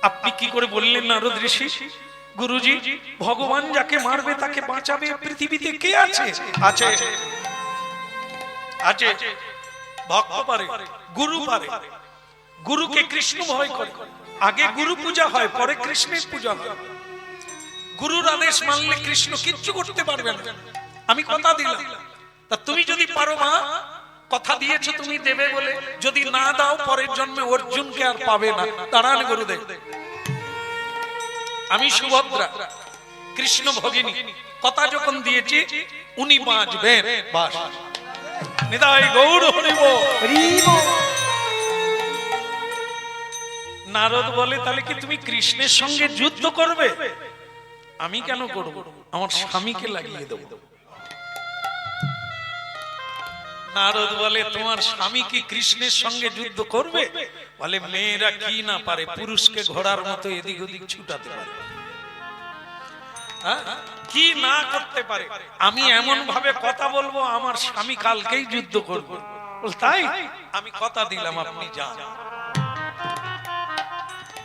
আপনি কি করে বললেন নারদ ঋষি? গুরুজি, ভগবান যাকে মারবে তাকে বাঁচাবে পৃথিবীতে কে আছে? আছে, আছে, ভক্ত পারে, গুরু পারে। গুরুকে কৃষ্ণ ভয় করে। আগে গুরু পূজা হয়, পরে কৃষ্ণের পূজা হয়। গুরুর আদেশ মানলে কৃষ্ণ কিচ্ছু করতে পারবে না। আমি কথা দিলাম, তা তুমি যদি পারো মা, কথা দিয়েছো তুমি দেবে বলে, যদি না দাও পরের জন্মে অর্জুনকে আর পাবে না। দাঁড়ান গুরুদেব, আমি সুভদ্রা কৃষ্ণ ভগিনী, কথা যখন দিয়েছি উনি বাঁচবেন। বাস নিতাই গৌর হরি বল। নারদ বলে, তাহলে কি তুমি কৃষ্ণের সঙ্গে যুদ্ধ করবে? আমি কেন করব, আমার স্বামীকে লাগিয়ে দেব। নারদ বলে, তোমার স্বামী কি কৃষ্ণের সঙ্গে যুদ্ধ করবে? বলে, মেয়েরা কি না পারে, পুরুষকে ঘোড়ার মতো এদিক ওদিক ছুটাতে পারে, কি না করতে পারে। আমি এমন ভাবে কথা বলবো, আমার স্বামী কালকেই যুদ্ধ করবে। তাই আমি কথা দিলাম, আপনি যান।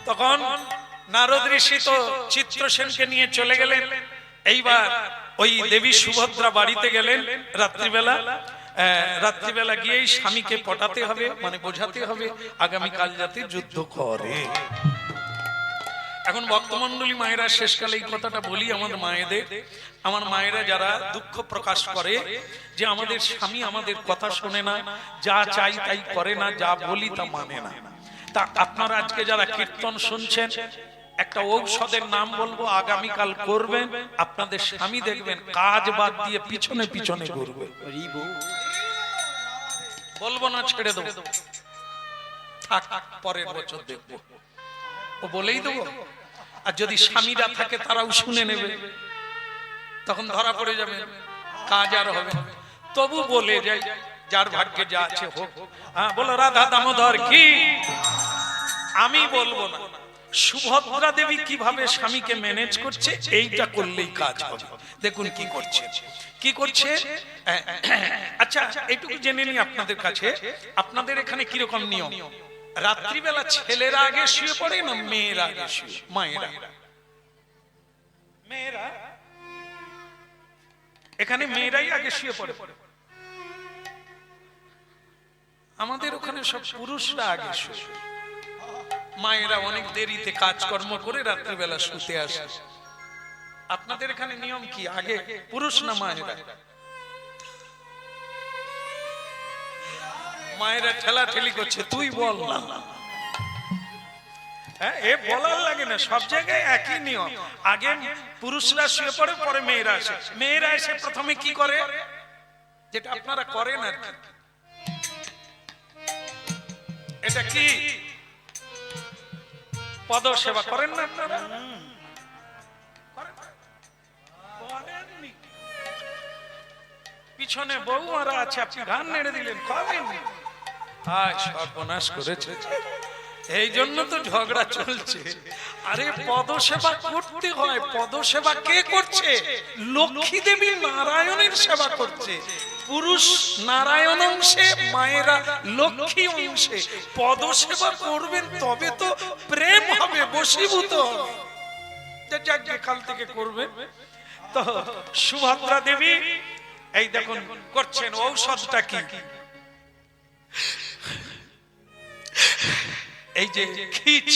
তখন নারদ ঋষি তো চিত্রসেনকে নিয়ে চলে গেলেন। এইবার ওই দেবী সুভদ্রা বাড়িতে গেলেন রাত্রিবেলা। রাত্রিবেলা গিয়েই স্বামীকে পটাতে হবে, মানে বোঝাতে হবে আগামীকাল যাতে যুদ্ধ করে। এখন ভক্তমন্ডলী মায়েরা, শেষকালে এই কথাটা বলি আমাদের মায়েদের, আমার মায়েরা যারা দুঃখ প্রকাশ করে যে আমাদের স্বামী আমাদের কথা শোনে না, যা চাই তাই করে না, যা বলি তা মানে না। তা আপনারা আজকে যারা কীর্তন শুনছেন, একটা ঔষধের নাম বলবো, আগামীকাল করবেন, আপনাদের স্বামী দেখবেন কাজ বাদ দিয়ে পিছনে পিছনে ঘুরবে। বলবো না, ছেড়ে দেবো, থাক পরের বছর দেখবো, ও বলেই দেবো। আর যদি স্বামীরা থাকে তারাও শুনে নেবে, তখন ধরা পড়ে যাবে, কাজ আর হবে। তবু বলে যাই, যার ভাগ্যে যা আছে হোক। হ্যাঁ, বলো রাধা দামোদর কি। আমি বলবো না। সুভদ্রা দেবী কিভাবে স্বামীকে ম্যানেজ করছে, এইটা করলেই কাজ হবে। দেখুন কি করছে, কি করছে। আচ্ছা, এইটুকু জেনে নি আপনাদের কাছে, আপনাদের এখানে কিরকম নিয়ম? রাত্রিবেলা ছেলেরা আগে শুয়ে পড়ে না মেয়েরা আগে শুয়ে? মায়েরা, মেয়েরা এখানে মেয়েরাই আগে শুয়ে পড়ে। আমাদের ওখানে সব পুরুষরা আগে শুয়ে। মায়েরা অনেক দেরিতে কাজকর্ম করে রাত্রিবেলা শুতে আসে। আপনাদের এখানে নিয়ম কি, আগে পুরুষ না মায়েরা? মায়েরা ঠেলা ঠেলি করছে, তুই বল না। হ্যাঁ, এ বলার লাগে না, সব জায়গায় একই নিয়ম। আগে পুরুষরা শুয়ে পড়ে, পরে মেয়েরা আসে। মেয়েরা এসে প্রথমে কি করে, যেটা আপনারা করেন আর কি, এটা কি পদ সেবা করেন না আপনারা? পিছনে বউমারা আছে, আপনি গান নেড়ে দিলেন, করেন? সর্বনাশ করেছে, এই জন্য তো ঝগড়া চলছে। আরে পদসেবা করতে হয়। পদসেবা কে করছে? লক্ষ্মী দেবী নারায়ণের সেবা করছে। পুরুষ নারায়ণ অংশে, মায়েরা লক্ষ্মী অংশে। পদসেবা করবেন তবে তো প্রেম হবে, বশীভূত হবে। কাল থেকে করবেন। তো সুভদ্রা দেবী এই দেখুন করছেন। ঔষধটা কি? এই যে খিচ,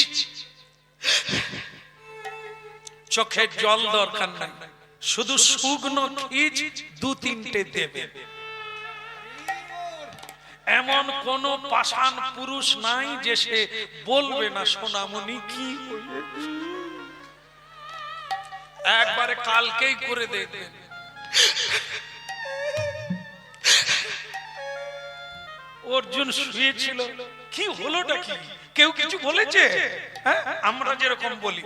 চোখে জল দরকার নাই, শুধু শুকনো খিচ 2-3টে দেবে। এমন কোন পাষাণ পুরুষ নাই যে সে বলবে না সোনামণি কি, একবারে কালকেই করে দেখবেন। অর্জুন শুয়েছিল, কি হলোটা কি? কেউ কিছু বলেছে? হ্যাঁ, আমরা যেরকম বলি,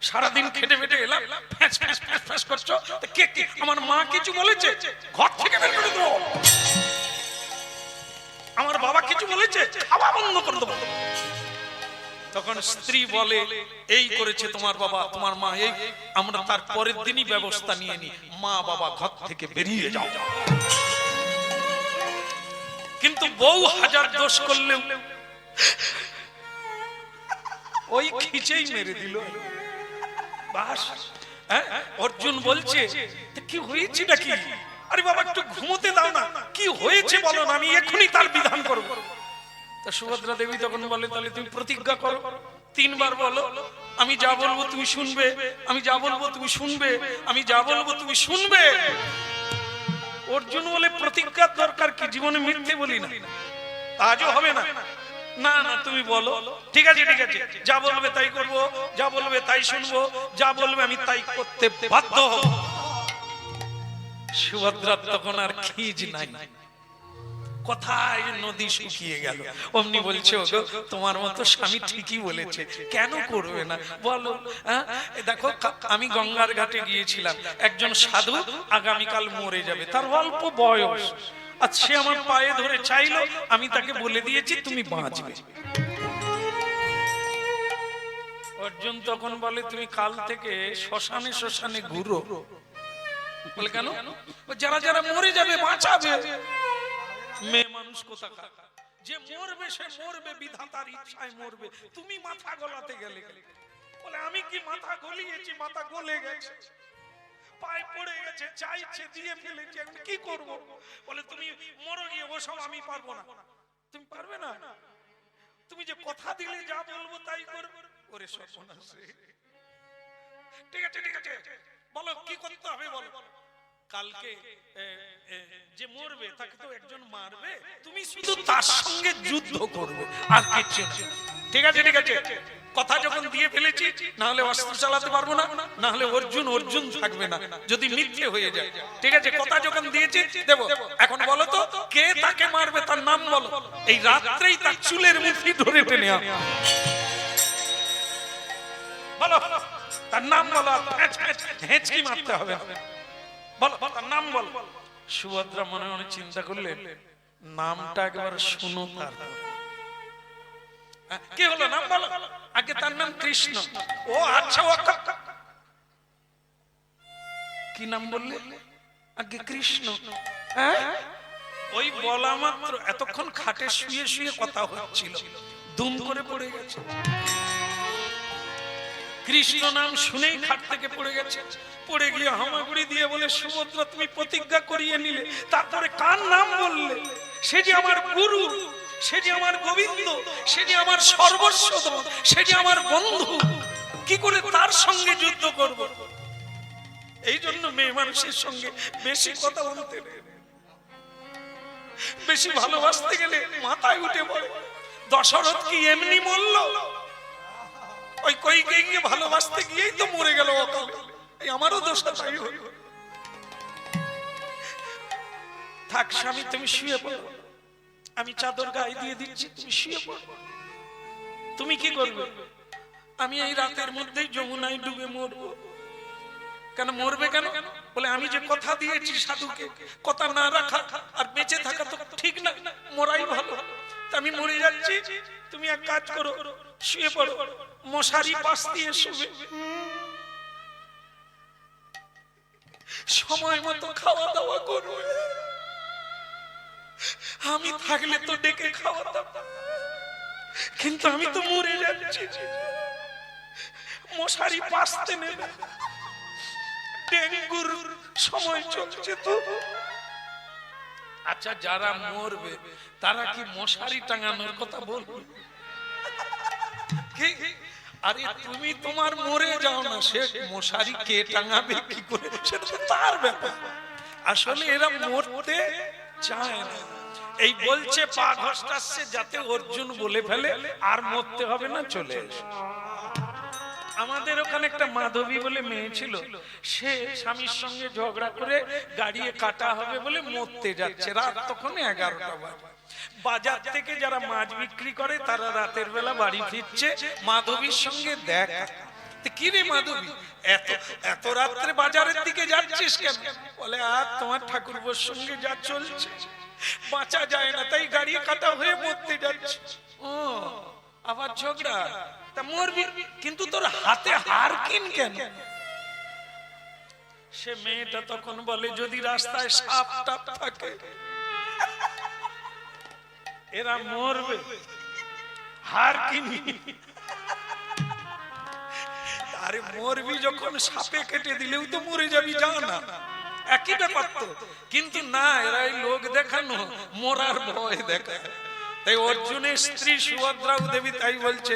সারাদিন খেটে ফেটে এলাম, ফ্যাঁস ফ্যাঁস ফ্যাঁস ফ্যাঁস করছো, কে কে? আমার মা কিছু বলেছে? ঘর থেকে বের করে দেবো। আমার বাবা কিছু বলেছে? খাওয়া বন্ধ করে দেবো। তখন স্ত্রী বলে, এই করেছে তোমার বাবা, তোমার মা, এই আমরা তার পরের দিনই ব্যবস্থা নিয়ে নি। মা বাবা ঘর থেকে বেরিয়ে যাও। কিন্তু বউ হাজার দোষ করলেও ওই খিচেই মেরে দিল। বাস হ্যাঁ, অর্জুন বলছে কি হয়েছে নাকি? আরে বাবা একটু ঘুমোতে দাও না, কি হয়েছে বলো না, আমি এখনই তার বিধান করব। তা সুভদ্রা দেবী তখন বলে তাহলে তুমি প্রতিজ্ঞা করো, 3 বার বলো, আমি যা বলবো তুমি শুনবে, আমি যা বলবো তুমি শুনবে, আমি যা বলবো তুমি শুনবে। অর্জুন বলে প্রতিজ্ঞার দরকার কি, জীবনে মিথ্যে বলি না, আজও হবে না। না না তুমি বলো। ঠিক আছে ঠিক আছে, যা বলবে তাই করব, যা বলবে তাই শুনবো, যা বলবে আমি তাই করতে বাধ্য হব। সুভদ্রা তখন আর খিজ নাই, কোথায় নদী শুকিয়ে গেল। অমনি বলছে ওগো তোমার মতো স্বামী ঠিকই বলেছে, কেন করবে না বলো। দেখো আমি গঙ্গার ঘাটে গিয়েছিলাম, একজন সাধু আগামীকাল মরে যাবে, তার অল্প বয়স, আর সে আমার পায়ে ধরে চাইলো, আমি তাকে বলে দিয়েছি তুমি বাঁচবে। অর্জুন তখন বলে তুমি কাল থেকে শ্মশানে শ্মশানে ঘুরো। বলে কেন? যারা যারা মরে যাবে বাঁচাবে। মেয়ে মানুষ কোথাকার, যে মরবে সে মরবে, বিধাতার ইচ্ছায় মরবে, তুমি মাথা গলাতে গেলে। বলে আমি কি মাথা গলিয়েছি, মাথা গলে গেছে, পায়ে পড়ে গেছে, চাইছে দিয়ে ফেলেছি, আমি কি করব? বলে তুমি মরো গিয়ে, ওসব আমি পারবো না। তুমি পারবে না? তুমি যে কথা দিলে যা বলবো তাই করবে। ওরে সর্বনাশ রে। ঠিক আছে ঠিক আছে, বলো কি করতে হবে বলো। কালকে যে মরবে তাকে তো একজন মারবে, তুমি শুধু তার সঙ্গে যুদ্ধ করবে, আর কিছু না। ঠিক আছে ঠিক আছে, কথা যখন দিয়ে ফেলেছি, না হলে অস্ত্র চালাতে পারবো না, না হলে অর্জুন অর্জুন থাকবে না, যদি মিথ্যে হয়ে যায়। ঠিক আছে, কথা যখন দিয়েছি দেবো। এখন বলো তো কে তাকে মারবে, তার নাম বলো। এই রাত্রেই তার চুলের মুঠি ধরে টেনে আনো। বলো তার নাম বলো, হেঁচকি মারতে হবে, বলো তার নাম বলো। সুভদ্রা মনে মনে চিন্তা করলেন, নামটা একবার শুনো, তার কি হলো নাম বলো। আগে তার নাম কৃষ্ণ। ও আচ্ছা, কি নাম বললে? আগে কৃষ্ণ। ওই বলা মাত্র এতক্ষণ খাটে শুয়ে শুয়ে কথা হচ্ছিল, দুম করে পড়ে গেছে। কৃষ্ণ নাম শুনেই খাট থেকে পড়ে গেছে, পড়ে গিয়ে হামাগুড়ি দিয়ে বলে সুভদ্রা তুমি প্রতিজ্ঞা করিয়ে নিলে, তারপরে কার নাম বললে? সে যে আমার গুরু, সে যে আমার গোবিন্দ, সে যে আমার সর্বস্ব, সে যে আমার বন্ধু, কি করে তার সঙ্গে যুদ্ধ করব? এই জন্য মেয়ে মানুষের সঙ্গে বেশি কথা বলতে নেই, বেশি ভালোবাসতে গেলে মাথায় উঠে পড়ে। দশরথ কি এমনি মরল? ওই কইকেয়ীকে ভালোবাসতে গিয়েই তো মরে গেল অকালে। আমারও দোষটা তাই হলো। থাক স্বামী তুমি শুয়ে পড়ো, আমি চাদর গায়ে দিয়ে দিচ্ছি, তুমি শুয়ে পড়ো। তুমি কি করবে? আমি এই রাতের মধ্যেই যমুনায় ডুবে মরবো। কেন মরবে কেন? বলে আমি যে কথা দিয়েছি সাধুকে, কথা না রাখা আর বেঁচে থাকা তো ঠিক না, মরাই ভালো। আমি মরে যাচ্ছি, তুমি এক কাজ করো, শুয়ে পড়ো, মশারি পাশ দিয়ে শুবে, সময় মতো খাওয়া দাওয়া করবে। আমি থাকলে তো ডেকে খাওয়াতাম, কিন্তু আমি তো মরে যাচ্ছি, মশারি পাশতে নেবে, ডেঙ্গুর সময় চলছে তো। আচ্ছা যারা মরবে তারা কি মশারি টাঙানোর কথা বলবে? আরে তুমি তোমার মরে যাও না, সে মশারি কে টাঙাবে কি করে সেটা তো তার ব্যাপার। আসলে এরা মরতে চায় না। এই বলছে পা ঘষটাচ্ছে যাতে অর্জুন বলে ফেলে আর মরতে হবে না, চলে এসে। আমাদের ওখানে একটা মাধবী বলে মেয়ে ছিল, সে স্বামীর সঙ্গে ঝগড়া করে গাড়িয়ে কাটা হবে বলে মরতে যাচ্ছে, রাত তখন 11টা বাজে। বাজার থেকে যারা মাছ বিক্রি করে তারা রাতের বেলা বাড়ি ফিরছে, মাধবীর সঙ্গে দেখা। কি রে মাধবী, এত রাত্রে বাজারের দিকে যাচ্ছিস কেন? বলে আর তোমার ঠাকুরপোর সঙ্গে যা চলছে বাঁচা যায় না, তাই গাড়ি কাটা হয়ে মরতে যাচ্ছে। ও আবার ঝগড়া, তা মরবি, কিন্তু তোর হাতে হার কিন কেন? সে মেয়েটা তখন বলে যদি রাস্তায় সাপ টাপ থাকে এরা মরবে, হার কিনি। মরবি যখন সাপে কেটে দিলেও তো মরে যাবি, যা না, একই ব্যাপার তো। কিন্তু না, এরা এই লোক দেখানো, মরার ভয় দেখায়। তাই অর্জুনের স্ত্রী সুভদ্রা দেবী তাই বলছে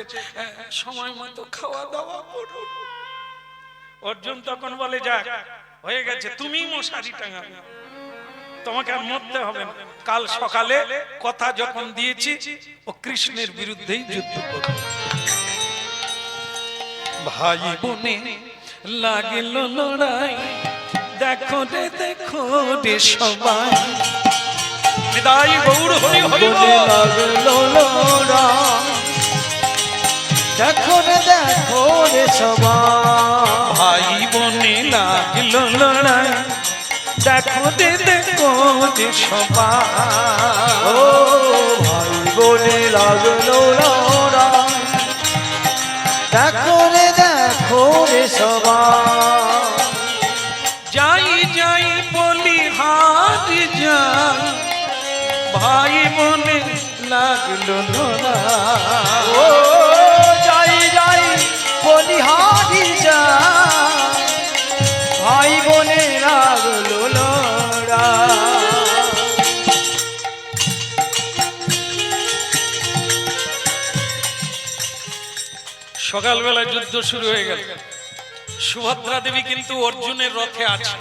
সময় মতো খাওয়া দাওয়া করো। অর্জুন তখন বলে যাক হয়ে গেছে, তুমি মশারি টাঙাবে, তোমাকে আর মরতে হবে না। কাল সকালে কথা যখন দিয়েছি ও কৃষ্ণের বিরুদ্ধেই যুদ্ধ করবে। ভাই বোনে লাগিল লড়াই, দেখো রে দেখো রে সবাই, বিদায় গৌর হরি হরি লাগলো লড়াই, দেখো রে দেখো রে সবাই। ভাই বোনে লাগিল লড়াই, দেখো রে দেখো রে সবাই। ও ভাই বোনে লাগলো লড়াই, দেখো রে দেখো রে সবাই। যাই যাই বলি হারি যাই, ভাই বোনে লাগলো লড়াই। ও যাই যাই বলিহারি যাই, ভাই বোনে লাগলো লড়াই। সকালবেলা যুদ্ধ শুরু হয়ে গেল। সুভদ্রা দেবী কিন্তু অর্জুনের রথে আছে।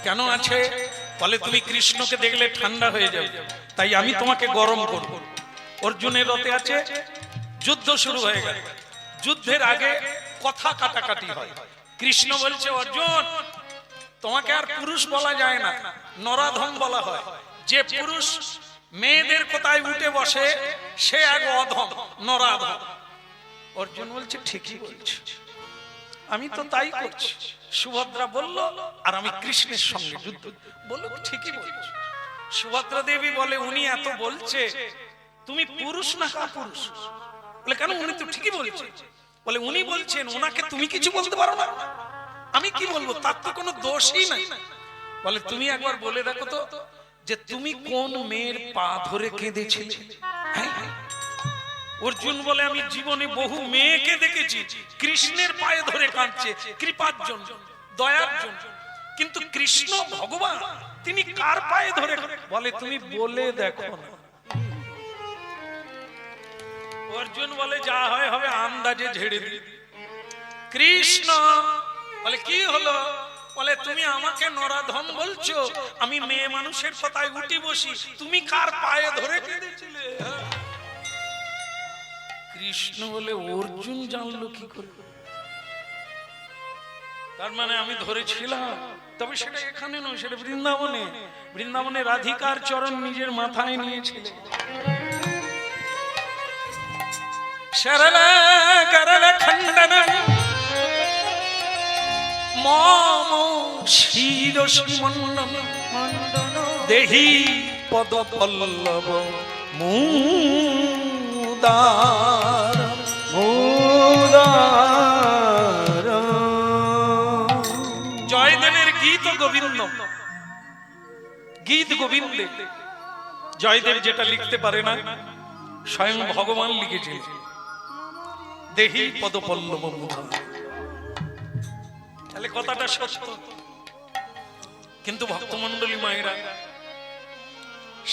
কেন আছে? বলে তুমি কৃষ্ণকে দেখলে ঠান্ডা হয়ে যাবে, তাই আমি তোমাকে গরম করব। অর্জুনের রথে আছে। যুদ্ধ শুরু হয়ে গেল। যুদ্ধের আগে কথা কাটাকাটি হয়। কৃষ্ণ বলছে অর্জুন, তোমাকে আর পুরুষ বলা যায় না, নরাধম বলা হয়। যে পুরুষ মেয়েদের কোথায় উঠে বসে সে এক অধম, নরাধম। অর্জুন বলছে ঠিকই বলছে, আমি তো তাই করছি। সুভদ্রা বলল আর আমি কৃষ্ণের সঙ্গে যুদ্ধ। বলুক ঠিকই বলছে। সুভদ্রা দেবী বলে উনি এত বলছে, তুমি পুরুষ না কাপুরুষ? বলে কেন, উনি তো ঠিকই বলছে। বলে উনি বলছেন, ওনাকে তুমি কিছু বলতে পারো না? আমি কি বলবো, তার তো কোনো দোষই নাই। বলে তুমি একবার বলে দেখো তো যে তুমি কোন মেয়ের পা ধরে কেঁদেছিলে? অর্জুন বলে আমি জীবনে বহু মেয়েকে দেখেছি কৃষ্ণের পায়ে ধরে কাঁদছে কৃপার জন্য, দয়ার জন্য, কিন্তু কৃষ্ণ ভগবান তিনি কার পায়ে ধরে? বলে তুমি বলে দেখো না। অর্জুন বলে যা হয় হবে, আন্দাজে ঝেড়ে দি। কৃষ্ণ বলে কি হলো? বলে তুমি আমাকে নরাধম বলছো, আমি মেয়ে মানুষের কথায় উঠি বসি, তুমি কার পায়ে ধরে কেঁদেছিলে? কৃষ্ণ বলে অর্জুন জানলো কি করে? তার মানে আমি ধরেছিলাম, তবে সেটা এখানে নয়, সেটা বৃন্দাবনে। বৃন্দাবনে রাধিকার চরণ নিজের মাথায় নিয়েছিলেন। শরলা করলা খণ্ডন মম শিরসি মণ্ডন দেহি পদ পল্লব মুদার মুদার। জয়দেবের গীত গোবিন্দ, গীত গোবিন্দে জয়দেব যেটা লিখতে পারে না স্বয়ং ভগবান লিখেছেন, দেহি পদ পল্লব মুদার। তাহলে কথাটা সত্য। কিন্তু ভক্তমণ্ডলী মায়েরা,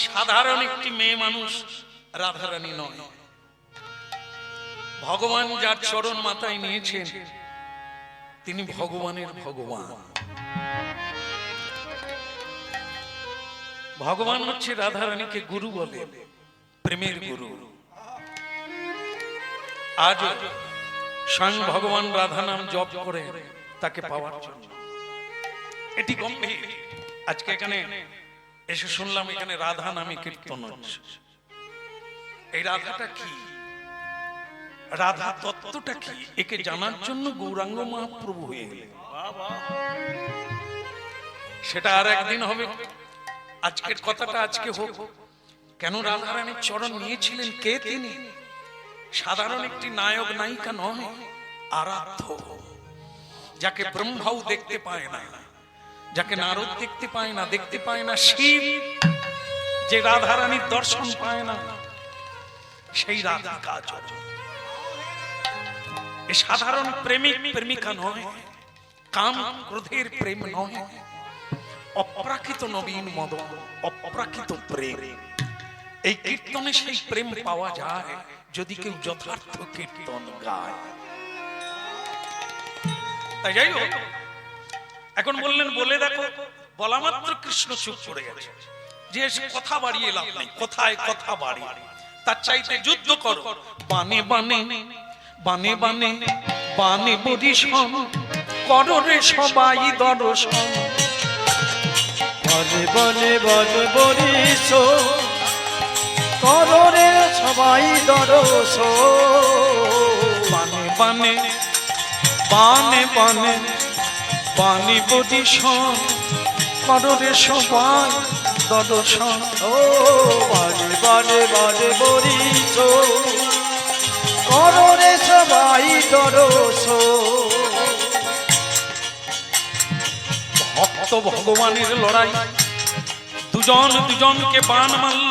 সাধারণ একটি মেয়ে মানুষ রাধারানী নয়। ভগবান যার চরণ মাথায় নিয়েছেন তিনি ভগবানের ভগবান। ভগবান হচ্ছে রাধারানীকে গুরু বলে, প্রেমের গুরু। আজ স্বয়ং ভগবান রাধা নাম জপ করে তাকে পাওয়ার জন্য। এটি গম্ভীর। আজকে এখানে এসে শুনলাম এখানে রাধা নামে কীর্তন হচ্ছে। এই রাধাটা কি, রাধা তত্ত্বটা কি, একে জানার জন্য গৌরাঙ্গ মহাপ্রভু হয়ে গেলেন। সেটা আর একদিন হবে। আজকের কথাটা আজকে হোক। কেন রাধারানীর চরণ নিয়েছিলেন? কে তিনি? সাধারণ একটি নায়ক নায়িকা নয়, আরাধ্য, যাকে ব্রহ্মাও দেখতে পায় না, যাকে নারদ দেখতে পায় না, দেখতে পায় না শিব, যে রাধারানীর দর্শন পায় না, সেই রাধিকা। এ সাধারণ প্রেমিক প্রেমিকা নয়, কাম ক্রোধের প্রেম নয়, অপ্রাকৃত নবীন মদন, অপ্রাকৃত প্রেম। এই কীর্তনে সেই প্রেম পাওয়া যায় যদি কেউ যথার্থ কীর্তন গায়। তাই যাই হোক, এখন বললেন বলে দেখো, বলা মাত্র কৃষ্ণ চুপ করে গেছে, যে কথা বাড়িয়ে লাভ নেই, কথায় কথা বাড়িয়ে, তার চাইতে যুদ্ধ করো। বানে বানে বানে বানে বানে বরিশন করো রে সবাই দর্শন, বনে বনে বনে বরিশ করো রে সবাই দর্শন। বানে বানে বানে বানে বানে বরিশন করো রে সবাই দর্শন। ও বনে বনে বনে বরিশ করো রে সবাই দর্শন। ভক্ত ভগবানের লড়াই, দুজন দুজনকে বান মারল,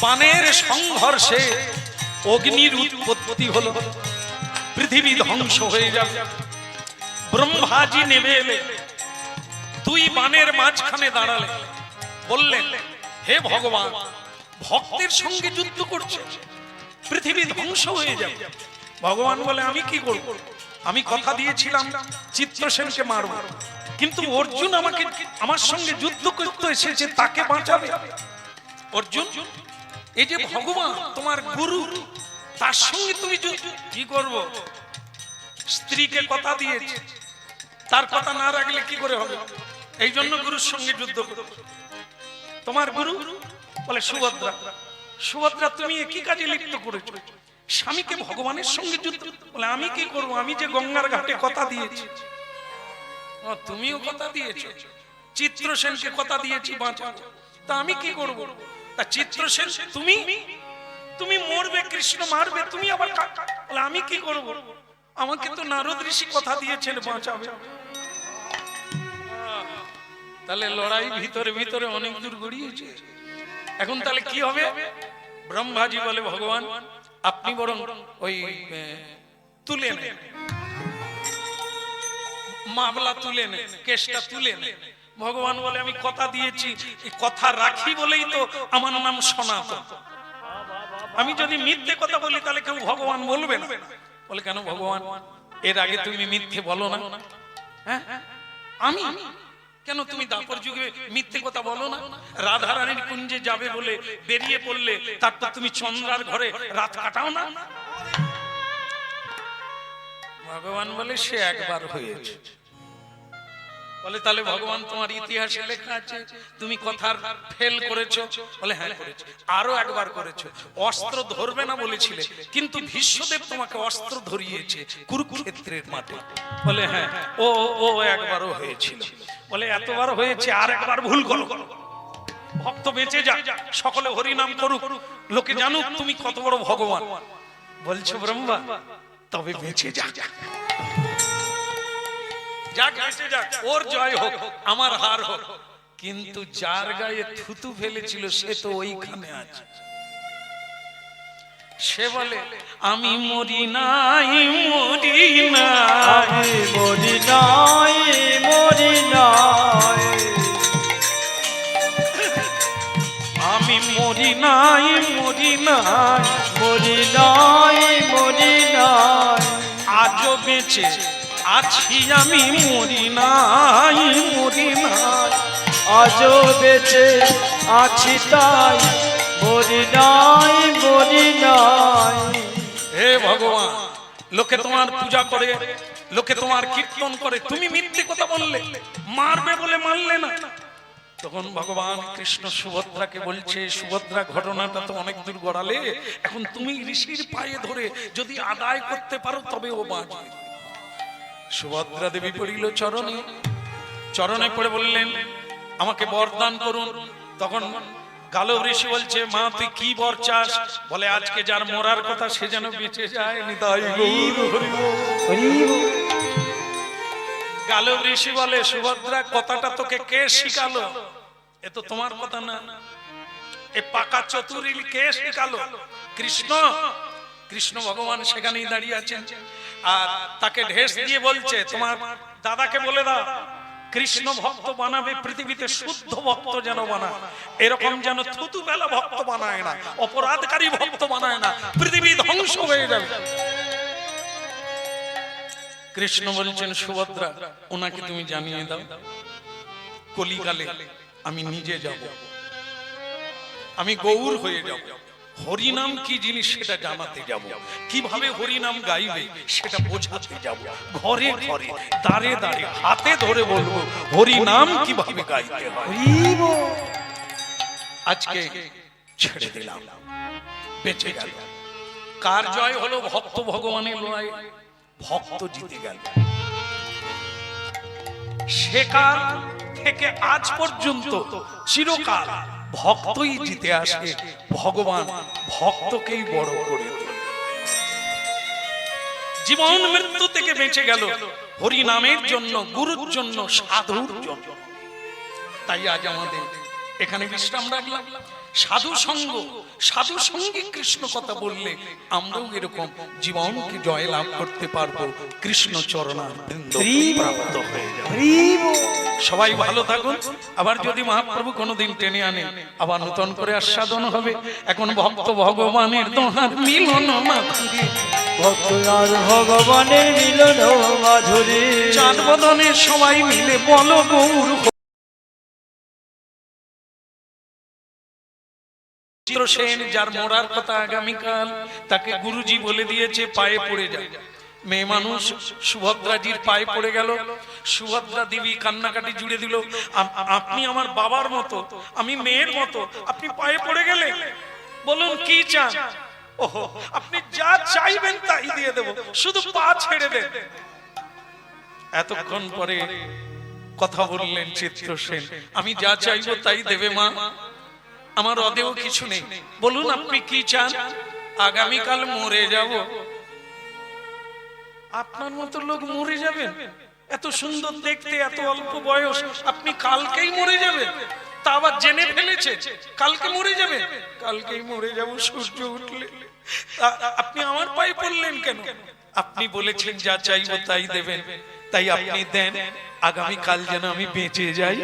বানের সংঘর্ষে অগ্নির উৎপত্তি হলো, পৃথিবী ধ্বংস হয়ে যাবে। ব্রহ্মাজি নেমে এলে, দুই বানের মাঝখানে দাঁড়ালে, বললেন হে ভগবান, ভক্তের সঙ্গে যুদ্ধ করছে, পৃথিবী ধ্বংস হয়ে যাবে। ভগবান বলে আমি কি করব, আমি কথা দিয়েছিলাম চিত্রসেনকে মারব, কিন্তু অর্জুন আমাকে আমার সঙ্গে যুদ্ধ করতে এসেছে, তাকে বাঁচাবে। অর্জুন, এই যে ভগবান তোমার গুরু, তার সঙ্গে তুমি কি করব? স্ত্রীকে কথা দিয়েছে, তার কথা না রাখলে কি করে হবে? এই জন্য গুরুর সঙ্গে যুদ্ধ করো। তোমার গুরু বলে সুভদ্রা। সুভদ্রা, তুমি একই কাজে লিপ্ত করেছো, স্বামীকে ভগবানের সঙ্গে যুদ্ধ। বলে আমি কি করব, আমি যে গঙ্গার ঘাটে কথা দিয়েছি। তুমিও কথা দিয়েছো, চিত্রসেনকে কথা দিয়েছি বাঁচাবো, তা আমি কি করব? তা চিত্রসেন, তুমি তুমি মরবে, কৃষ্ণ মারবে, তুমি আবার বলে আমি কি করব? আমাকে তো নারদ ঋষি কথা দিয়েছেন বাঁচাবে। তাহলে লড়াই ভিতরে ভিতরে অনেক দূর গড়িয়েছে। এখন তাহলে কি হবে? ব্রহ্মাজি বলে ভগবান আপনি বরং ওই তুলে নেন, মামলা তুলে নেন, কেসটা তুলে নেন। ভগবান বলে আমি কথা দিয়েছি, এই কথা রাখি বলেই তো আমার নাম সনাতন। আমি যদি মিথ্যে কথা বলি তাহলে কেউ ভগবান বলবে না। বলে কেন ভগবান, এর আগে তুমি মিথ্যে বলো না? হ্যাঁ, আমি কেন? তুমি দাপর যুগে মিথ্যে কথা বলো না? রাধা রানীর কুঞ্জে যাবে বলে বেরিয়ে পড়লে, তারপর তুমি চন্দ্রার ঘরে রাত কাটাও না? ভগবান বলে সে একবার হয়েছে। বলে তাহলে ভগবান তোমার ইতিহাসে লেখা আছে তুমি কথার ফেল করেছো? বলে হ্যাঁ করেছি। আরো একবার করেছো, অস্ত্র ধরবে না বলেছিলে, কিন্তু ভীষ্মদেব তোমাকে অস্ত্র ধরিয়েছে কুরুক্ষেত্রের মাঠে। বলে হ্যাঁ, ও ও একবারও হয়েছিল। বলে এতবার হয়েছে, আর একবার ভুল করো, ভক্ত বেঁচে যা, সকলে হরি নাম করুক, লোকে জানুক তুমি কত বড় ভগবান। বলছো ব্রহ্মা তবে বেঁচে যা, যাক বেঁচে যাক, ওর জয় হোক আমার হার হোক, কিন্তু যার গায়ে থুতু ফেলেছিল সে তো ওইখানে আছে। সে বলে আমি মরি নাই, মরি নাই, মরি নাই, মরি নাই, আমি মরি নাই, মরি নাই, মরি নাই, মরি নাই, আজও বেঁচে আছি আমি, মরি নাই, মরি নাই, আজও বেঁচে আছি তাই মরি নাই, মরি নাই। হে ভগবান, লোকে তোমার পূজা করে, লোকে তোমার কীর্তন করে, তুমি মিথ্যে কথা বললে, মারবে বলে মারলে না। তখন ভগবান কৃষ্ণ সুভদ্রাকে বলছে, সুভদ্রা ঘটনাটা তো অনেক দূর গড়ালে, এখন তুমি ঋষির পায়ে ধরে যদি আদায় করতে পারো তবে ও বাঁচবে। সুভদ্রা দেবী পড়িল চরণে, চরণে পড়ে বললেন আমাকে বরদান করুন। তখন গালব ঋষি বলছে মা তুই কি বর চাস? বলে আজকে যার মরার কথা সে যেন বেঁচে যায়। নিতাই গৌর হরি বল। গালব ঋষি বলে সুভদ্রা কথাটা তোকে কে শিখালো? এ তো তোমার কথা না, এ পাকা চতুরিল কে শিখালো? কৃষ্ণ। কৃষ্ণ ভগবান সেখানেই দাঁড়িয়ে আছেন আর তাকে ঢেস দিয়ে বলছে তোমার দাদাকে বলে দাও কৃষ্ণ ভক্ত বানাবে, পৃথিবীতে শুদ্ধ ভক্ত যেন বানায়, এরকম যেন থুতু বেলা ভক্ত বানায় না, অপরাধকারী ভক্ত বানায় না, পৃথিবী ধ্বংস হয়ে যাবে। কৃষ্ণ বলছেন সুভদ্রা ওনাকে তুমি জানিয়ে দাও কলিকালে আমি নিজে যাব, আমি গৌর হয়ে যাব, হরিনাম কি জিনিস সেটা জানাতে যাব, কিভাবে হরিনাম গাইবে সেটা বোঝাতে যাব, ঘরে ঘরে দাঁড়ে দাঁড়ে হাতে ধরে বলবো হরিনাম কিভাবে গাইতে হয়। আজকে ছেড়ে দিলাম, বেঁচে গেল। কার জয় হলো? ভক্ত ভগবানের লড়াই, ভক্ত জিতে গেল। সেকাল থেকে আজ পর্যন্ত চিরকাল ভক্তই জিতে আসে, ভগবান ভক্তকেই বড় করে তোলে। জীবন মৃত্যু থেকে বেঁচে গেল হরি নামের জন্য, গুরুর জন্য, সাধুর জন্য। তাই আজ আমাদের এখানে বিশ্রাম রাখলাম। সাধু সঙ্গ, সাধু সঙ্গে কৃষ্ণ কথা বললে আমরাও এরকম জীবনকে জয় লাভ করতে পারবো, কৃষ্ণ চরণারবিন্দ প্রাপ্ত হয়ে যাবে। সবাই ভালো থাকুন। আবার যদি মহাপ্রভু কোনোদিন টেনে আনে আবার নতুন করে আস্বাদন হবে। এখন ভক্ত ভগবানের দোহার মিলন মাধুরী, ভক্ত আর ভগবানের মিলন মাধুরী, চাঁদ বদনে সবাই মিলে বলো গৌর। চিত্রসেন যার মরার কথা আগামীকাল, তাকে গুরুজি বলে দিয়েছে পায়ে পড়ে যায়। মেয়ে মানুষ সুভদ্রাজির পায়ে পড়ে গেল, সুভদ্রা দেবী কান্নাকাটি জুড়ে দিল, আপনি আমার বাবার মতো, আমি মেয়ের মতো, আপনি পায়ে পড়ে গেলে বলুন কি চান? ওহো, আপনি যা চাইবেন তাই দিয়ে দেব, শুধু পা ছেড়ে দেন। এতক্ষণ পরে কথা বললেন চিত্রসেন, আমি যা চাইবো তাই দেবে মা, আমার অদেও কিছু নেই, বলুন আপনি কি চান? আগামীকাল মরে যাব। আপনার মতো লোক মরে যাবেন? এত সুন্দর দেখতে, এত অল্প বয়স, আপনি কালকেই মরে যাবেন? তা আবার জেনে ফেলেছে কালকে মরে যাবে? কালকেই মরে যাব সূর্য উঠলে। আপনি আমার পায়ে পড়লেন কেন? আপনি বলেছেন যা চাইবো তাই দেবেন, তাই আপনি দেন, আগামীকাল যেন আমি বেঁচে যাই।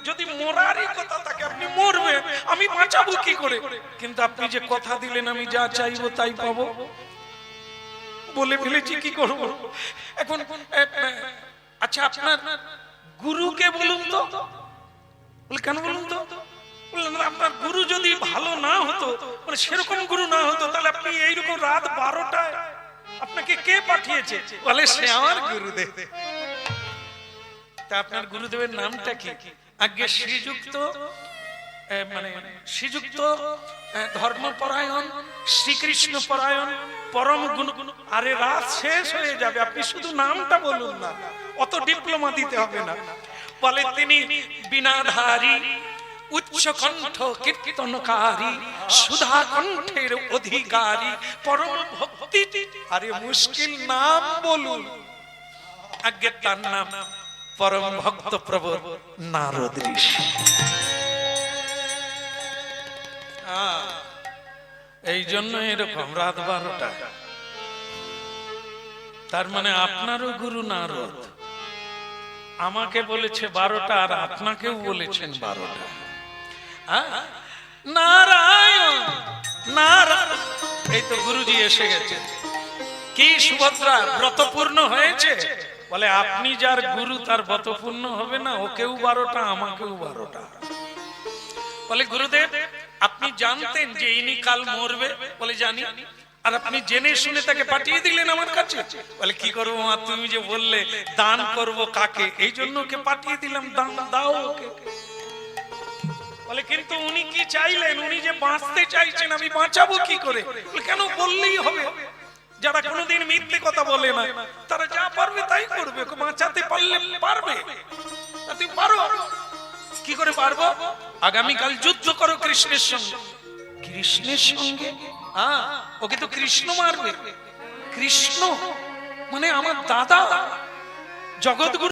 যদি মরারই কথা থাকে আপনি মরবেন, আমি বাঁচাবো কি করে? কিন্তু আপনি যে কথা দিলেন আমি যা চাইবো তাই পাবো, বলে ফেলেছি, কি করব এখন? আচ্ছা আপনার গুরুকে বলুন তো। বলে কেন বলুন তো? বললেন আপনার গুরু যদি ভালো না হতো, মানে সেরকম গুরু না হতো, তাহলে আপনি এইরকম রাত 12টায় আপনাকে কে পাঠিয়েছে? বলে সে আমার গুরুদেব। তা আপনার গুরুদেবের নামটা কি? আগে শ্রীযুক্ত, মানে শ্রীযুক্ত ধর্মপরায়ণ, শ্রীকৃষ্ণ পরায়ণ, পরম গুণ। আরে রাত শেষ হয়ে যাবে, আপনি শুধু নামটা বলুন না, অত ডিপ্লোমা দিতে হবে না। বলে তিনি বিনাধারী, উচ্চ কণ্ঠ কীর্তনকারী, সুধা কণ্ঠের অধিকারী, পরম ভক্তি। আরে মুশকিল নাম বলুন। আগে তার নাম পরম ভক্ত প্রভু নারদ ঋষি। এই জন্য এরকম রাত 12টা। তার মানে আপনারও গুরু নারদ, আমাকে বলেছে 12টা, আর আপনাকেও বলেছেন 12টা। নারায়ণ নারায়ণ, এই তো গুরুজি এসে গেছে। কি সুভদ্রা ব্রত পূর্ণ হয়েছে? বলে আপনি যার গুরু তার ব্রত পূর্ণ হবে না? ওকেও 12টা, আমাকেও 12টা। বলে গুরুদেব আপনি জানতেন যে ইনি কাল মরবে? বলে জানি। আর আপনি জেনে শুনে তাকে পাঠিয়ে দিলেন আমার কাছে? বলে কি করবো মা, তুমি যে বললে দান করব কাকে, এই জন্য ওকে পাঠিয়ে দিলাম, দান দাও ওকে। বলে কিন্তু উনি কি চাইলেন? উনি যে বাঁচতে চাইছেন, আমি বাঁচাবো কি করে? কেন? বললেই হবে। যারা কোনোদিন মিথ্যে কথা বলে না তারা যা পারবে তাই করবে, বাঁচাতে পারলে পারবে। তুমি পারো, কি করে পারবো? আগামীকাল যুদ্ধ করো কৃষ্ণের সঙ্গে। কৃষ্ণের সঙ্গে? ওকে তো কৃষ্ণ মারবে। কৃষ্ণ মানে আমার দাদা জগৎগুরু।